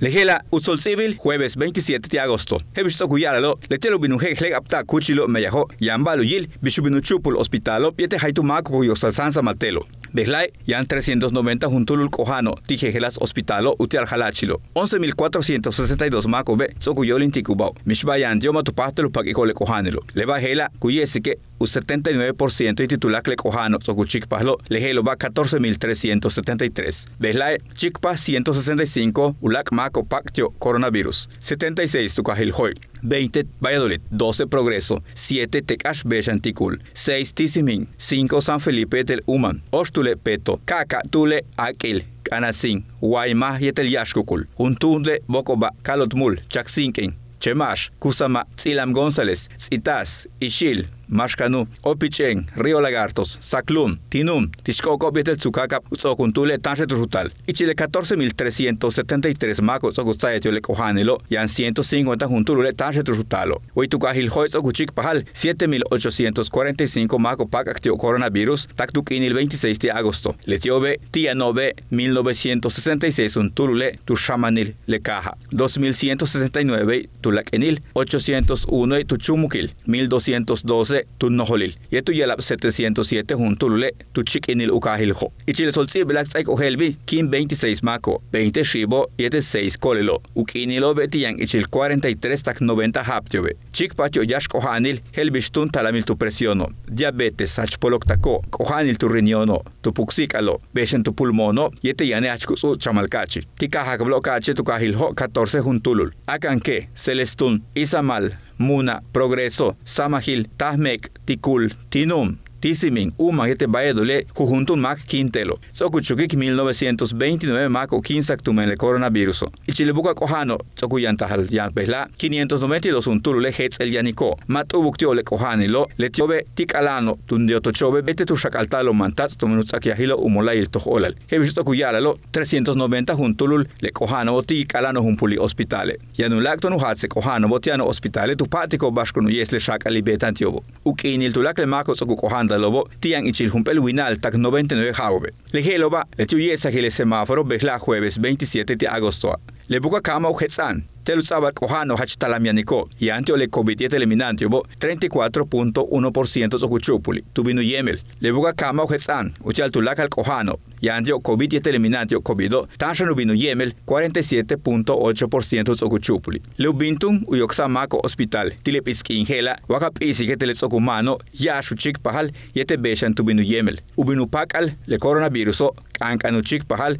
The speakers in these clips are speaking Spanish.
Lejela Usol Civil, jueves 27 de agosto. Hebisto Cuyaralo, Letelo Binuje, Apta, Cuchilo, Meyajo, Yambalo Yil, Bishubinuchupul Hospitalo, Piete Haitumaco, Cuyosal Sansa Matelo. Behlai, yan 390 juntulul cojano, tijegelas hospitalo, utial halachilo. 11.462 maco be, socuyolin ticubao. Mishbayan, dioma tu parte lo paquicole cojanelo. Leva hela, cuyesique, u 79% y titulacle cojano, socuchic pahlo, lejelo va 14.373. Behlai, chicpa 165, ulac maco pactio coronavirus. 76 tu cajil hoy. 20 Valladolid, 12 Progreso, 7 Tecash Bechanticul, 6 Tisimin, 5 San Felipe del Uman, 8 Tule Peto, Caca Tule Aquil, Canasin, Guayma Yetel Yashkukul, Untule Bocoba, Calotmul, Chacsinken, Chemash, Kusama, Tzilam González, Tzitas, Ishil, Mashkanu, Opichen, Río Lagartos, Saclum, Tinum, Tishkoko, Betel Tsukaka, Utsokuntule, Tanchet Rutal. Ichile 14.373 macos, Ogustayetio le Cojanelo, Yan 150 Juntulule, Tanchet Rutalo. Huitukahil Hoyz, Oguchik Pajal, 7.845 macos Pacactio Coronavirus, Taktukin el 26 de agosto. Letiobe, Tianobe, 1966 Untulule, Tushamanil, Le Caja. 2.169, Tulakenil, 801 Tuchumukil, 1.212 tu noholil. Yetu yalap 707 juntulule tu chikinil ukahiljo. Ichile soltsi black psycho helbi kim 26 maco, 20 shibo, 6 kolelo. Ukinilo betiyan ichil 43 tak 90 haptiobe. Chik patio yash kohanil helbistun talamil tu presiono. Diabetes hachpolok tako, kohanil tu riñono, tu puxicalo, beshen tu pulmono, yete yane achkusu chamalkachi. Tikahak blokache tu kahiljo 14 juntulul. Akanke, Celestun, Isamal, Muna, Progreso, Samahil, Tahmek, Tikul, Tinum, Tisimin, Uma, Yete Valladolid, Jujuntun Mac Quintelo. Sokuchukik 1929 Mac o 15 actumen el coronavirus. Y Chilebuca Cojano, Sokuyantahal Yan Pesla, 592 Untulule Hetz el Yanico, Matubuktio le Cojanilo, Letiobe, Tikalano, Tundiotochobe, Bete tu Shakaltalo Mantats, Tomenutzakiahilo, Umolay el Tojolal. Hebisto Cuyalalo, 390 Juntulul, le Cojano, Tikalano Humpuli Hospitale. Yanulacto Nuhatse Cojano, Botiano Hospitale, tu Patico Basco Nuyes le Shakali Betantiobo. Ukinil Tulak le Maco Sokukohan lobo tian ichil humpel winal tak 99 jaube. Lejeloba le tuyesa gile semáforo behla jueves 27 de agosto. Le buka kama uhetsan. Telutzaba Cojano Hachtalamianico y antio le COVID-19 eliminante bo 34.1% sokuchupuli. Tubinu Yemel. Le buka kama uhetsan. Uchal tulakal Cojano. Y antio COVID-19 eliminante COVID-19. Tanshanu binu Yemel 47.8% sokuchupuli. Le ubintun uyoxamaco hospital. Tilepiski ingela. Wakapisi que telezokumano. Yashuchik pahal. Yete beshan tubinu Yemel. Ubinu pakal le coronavirus. Ankanu chik pahal.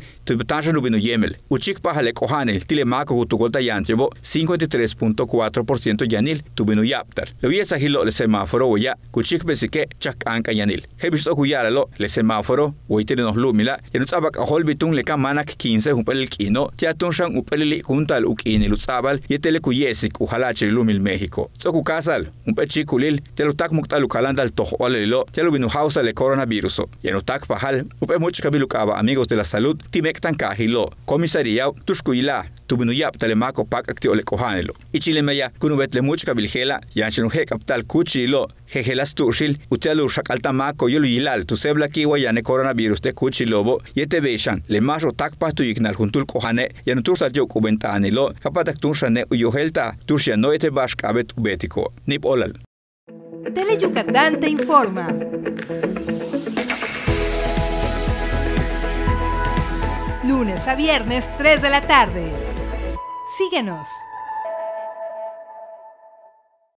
Tanshanu binu Yemel. Uchik pahal le Cojanel. Tilemaco hutukolta yanti. 53.4% yanil tubinu yaptar. Le hubiese agilo le semáforo ya kuchik besike chak anka yanil. Hebisto kuyalalo le semáforo oitene nos lumila y nutsabak holbitun le kamanak 15 upel kino tiatun shan upelili kuntal ukini lutsabal yetele kuyesik uhalache lumil México. Soku kasal upechikulil telutak muktal ukalandal toholelo telubinu hausa le coronavirus. Yenutak pahal upe muchkabilukaba amigos de la salud timektan kahilo comisaría tushkuila tubinu yap telemaco pacactio le cojanelo. Ichilemeya kunubet le muchka bilgela yanchenuhe capital cuchilo jejelas tushil utelu shakaltamaco yolu yilal tu sebla kiwa yane coronavirus de cuchilobo yete beshan le masro takpa tu ignal juntul cojane yanutursa yo kubentanilo kapatak tunshane uyohelta tushia noete bashkabet ubetico nip olal. Tele Yucatán te informa. Lunes a viernes 3 de la tarde. Síguenos.